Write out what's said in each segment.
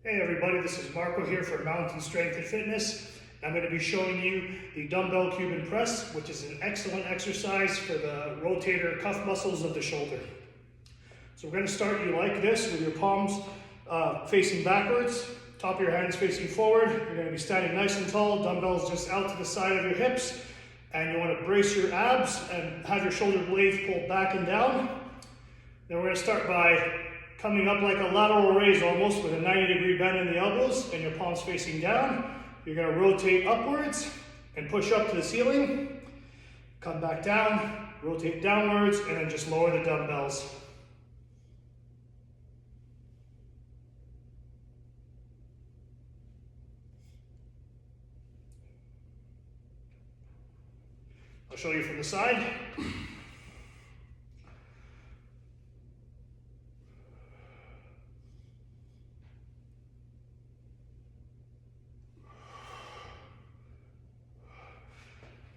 Hey everybody, this is Marco here for Mountain Strength and Fitness. I'm going to be showing you the dumbbell Cuban press, which is an excellent exercise for the rotator cuff muscles of the shoulder. So we're going to start you like this with your palms facing backwards, top of your hands facing forward. You're going to be standing nice and tall, dumbbells just out to the side of your hips, and you want to brace your abs and have your shoulder blades pulled back and down. Then we're going to start by coming up like a lateral raise almost with a 90-degree bend in the elbows and your palms facing down. You're going to rotate upwards and push up to the ceiling. Come back down, rotate downwards, and then just lower the dumbbells. I'll show you from the side.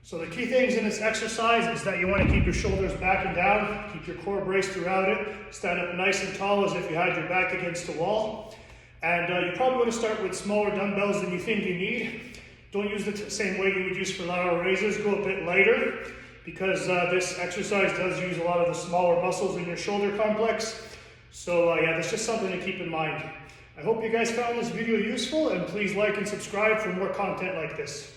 So the key things in this exercise is that you want to keep your shoulders back and down, keep your core braced throughout it, stand up nice and tall as if you had your back against the wall. And you probably want to start with smaller dumbbells than you think you need. Don't use the same weight you would use for lateral raises, go a bit lighter because this exercise does use a lot of the smaller muscles in your shoulder complex. So yeah, that's just something to keep in mind. I hope you guys found this video useful, and please like and subscribe for more content like this.